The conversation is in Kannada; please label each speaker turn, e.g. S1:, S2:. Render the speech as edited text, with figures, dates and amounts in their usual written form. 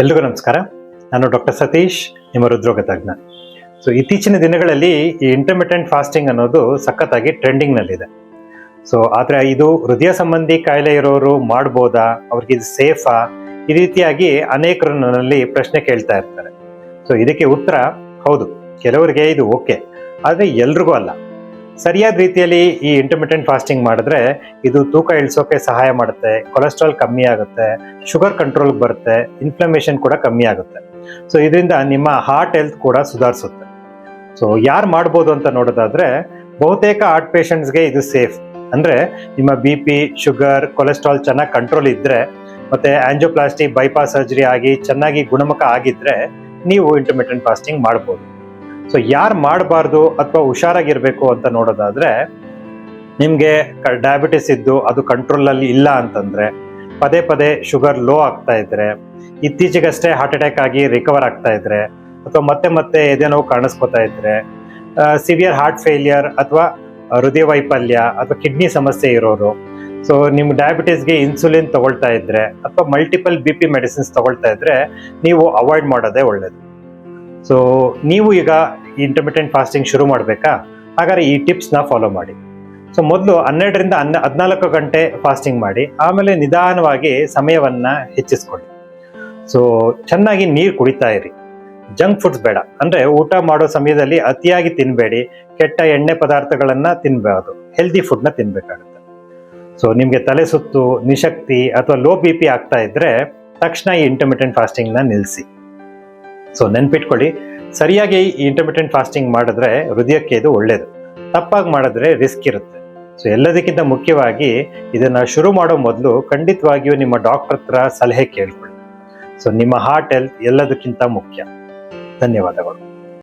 S1: ಎಲ್ರಿಗೂ ನಮಸ್ಕಾರ. ನಾನು ಡಾಕ್ಟರ್ ಸತೀಶ್, ನಿಮ್ಮ ಹೃದ್ರೋಗ ತಜ್ಞ. ಇತ್ತೀಚಿನ ದಿನಗಳಲ್ಲಿ ಈ ಇಂಟರ್ಮಿಟೆಂಟ್ ಫಾಸ್ಟಿಂಗ್ ಅನ್ನೋದು ಸಖತ್ತಾಗಿ ಟ್ರೆಂಡಿಂಗ್ನಲ್ಲಿದೆ. ಆದರೆ ಇದು ಹೃದಯ ಸಂಬಂಧಿ ಕಾಯಿಲೆ ಇರೋರು ಮಾಡ್ಬೋದಾ, ಅವ್ರಿಗೆ ಇದು ಸೇಫಾ, ಈ ರೀತಿಯಾಗಿ ಅನೇಕರು ನನ್ನಲ್ಲಿ ಪ್ರಶ್ನೆ ಕೇಳ್ತಾ ಇರ್ತಾರೆ. ಇದಕ್ಕೆ ಉತ್ತರ ಹೌದು, ಕೆಲವರಿಗೆ ಇದು ಓಕೆ, ಆದರೆ ಎಲ್ರಿಗೂ ಅಲ್ಲ. ಸರಿಯಾದ ರೀತಿಯಲ್ಲಿ ಈ ಇಂಟರ್ಮಿಟೆಂಟ್ ಫಾಸ್ಟಿಂಗ್ ಮಾಡಿದ್ರೆ ಇದು ತೂಕ ಇಳಿಸೋಕೆ ಸಹಾಯ ಮಾಡುತ್ತೆ, ಕೊಲೆಸ್ಟ್ರಾಲ್ ಕಮ್ಮಿ ಆಗುತ್ತೆ, ಶುಗರ್ ಕಂಟ್ರೋಲ್ ಬರುತ್ತೆ, ಇನ್ಫ್ಲಮೇಷನ್ ಕೂಡ ಕಮ್ಮಿ ಆಗುತ್ತೆ. ಇದರಿಂದ ನಿಮ್ಮ ಹಾರ್ಟ್ ಹೆಲ್ತ್ ಕೂಡ ಸುಧಾರಿಸುತ್ತೆ. ಯಾರು ಮಾಡ್ಬೋದು ಅಂತ ನೋಡೋದಾದ್ರೆ, ಬಹುತೇಕ ಹಾರ್ಟ್ ಪೇಷಂಟ್ಸ್ಗೆ ಇದು ಸೇಫ್. ಅಂದ್ರೆ ನಿಮ್ಮ BP, ಶುಗರ್, ಕೊಲೆಸ್ಟ್ರಾಲ್ ಚೆನ್ನಾಗಿ ಕಂಟ್ರೋಲ್ ಇದ್ರೆ, ಮತ್ತೆ ಆಂಜಿಯೋಪ್ಲಾಸ್ಟಿ, ಬೈಪಾಸ್ ಸರ್ಜರಿ ಆಗಿ ಚೆನ್ನಾಗಿ ಗುಣಮುಖ ಆಗಿದ್ರೆ ನೀವು ಇಂಟರ್ಮಿಟೆಂಟ್ ಫಾಸ್ಟಿಂಗ್ ಮಾಡ್ಬೋದು. ಯಾರು ಮಾಡಬಾರ್ದು ಅಥವಾ ಹುಷಾರಾಗಿರ್ಬೇಕು ಅಂತ ನೋಡೋದಾದ್ರೆ, ನಿಮ್ಗೆ ಡಯಾಬಿಟಿಸ್ ಇದ್ದು ಅದು ಕಂಟ್ರೋಲ್ ಅಲ್ಲಿ ಇಲ್ಲ ಅಂತಂದ್ರೆ, ಪದೇ ಪದೇ ಶುಗರ್ ಲೋ ಆಗ್ತಾ ಇದ್ರೆ, ಇತ್ತೀಚೆಗಷ್ಟೇ ಹಾರ್ಟ್ ಅಟ್ಯಾಕ್ ಆಗಿ ರಿಕವರ್ ಆಗ್ತಾ ಇದ್ರೆ, ಅಥವಾ ಮತ್ತೆ ಮತ್ತೆ ಎದೆನೋವು ಕಾಣಿಸ್ಕೊತಾ ಇದ್ರೆ, ಸಿವಿಯರ್ ಹಾರ್ಟ್ ಫೇಲಿಯರ್ ಅಥವಾ ಹೃದಯ ವೈಫಲ್ಯ ಅಥವಾ ಕಿಡ್ನಿ ಸಮಸ್ಯೆ ಇರೋರು, ನಿಮ್ಮ ಡಯಾಬಿಟಿಸ್ಗೆ ಇನ್ಸುಲಿನ್ ತಗೊಳ್ತಾ ಇದ್ರೆ ಅಥವಾ ಮಲ್ಟಿಪಲ್ BP ಮೆಡಿಸಿನ್ಸ್ ತಗೊಳ್ತಾ ಇದ್ರೆ ನೀವು ಅವಾಯ್ಡ್ ಮಾಡೋದೇ ಒಳ್ಳೇದು. ನೀವು ಈಗ ಇಂಟರ್ಮಿಟೆಂಟ್ ಫಾಸ್ಟಿಂಗ್ ಶುರು ಮಾಡಬೇಕಾ? ಹಾಗಾದ್ರೆ ಈ ಟಿಪ್ಸ್ನ ಫಾಲೋ ಮಾಡಿ. ಮೊದಲು 12ರಿಂದ 14 ಗಂಟೆ ಫಾಸ್ಟಿಂಗ್ ಮಾಡಿ, ಆಮೇಲೆ ನಿಧಾನವಾಗಿ ಸಮಯವನ್ನ ಹೆಚ್ಚಿಸ್ಕೊಳ್ಳಿ. ಚೆನ್ನಾಗಿ ನೀರು ಕುಡಿತಾ ಇರಿ. ಜಂಕ್ ಫುಡ್ಸ್ ಬೇಡ, ಅಂದ್ರೆ ಊಟ ಮಾಡೋ ಸಮಯದಲ್ಲಿ ಅತಿಯಾಗಿ ತಿನ್ಬೇಡಿ, ಕೆಟ್ಟ ಎಣ್ಣೆ ಪದಾರ್ಥಗಳನ್ನ ತಿನ್ಬಾರ್ದು, ಹೆಲ್ದಿ ಫುಡ್ನ ತಿನ್ಬೇಕಾಗುತ್ತೆ. ನಿಮ್ಗೆ ತಲೆ ಸುತ್ತು, ನಿಶಕ್ತಿ ಅಥವಾ ಲೋ BP ಆಗ್ತಾ ಇದ್ರೆ ತಕ್ಷಣ ಈ ಇಂಟರ್ಮಿಟೆಂಟ್ ಫಾಸ್ಟಿಂಗ್ನ ನಿಲ್ಲಿಸಿ. ನೆನ್ಪಿಟ್ಕೊಳ್ಳಿ, ಸರಿಯಾಗಿ ಈ ಇಂಟರ್ಮಿಟೆಂಟ್ ಫಾಸ್ಟಿಂಗ್ ಮಾಡಿದ್ರೆ ಹೃದಯಕ್ಕೆ ಇದು ಒಳ್ಳೇದು, ತಪ್ಪಾಗಿ ಮಾಡಿದ್ರೆ ರಿಸ್ಕ್ ಇರುತ್ತೆ. ಎಲ್ಲದಕ್ಕಿಂತ ಮುಖ್ಯವಾಗಿ ಇದನ್ನ ಶುರು ಮಾಡೋ ಮೊದಲು ಖಂಡಿತವಾಗಿಯೂ ನಿಮ್ಮ ಡಾಕ್ಟರ್ ಹತ್ರ ಸಲಹೆ ಕೇಳ್ಕೊಳ್ಳಿ. ನಿಮ್ಮ ಹಾರ್ಟ್ ಹೆಲ್ತ್ ಎಲ್ಲದಕ್ಕಿಂತ ಮುಖ್ಯ. ಧನ್ಯವಾದಗಳು.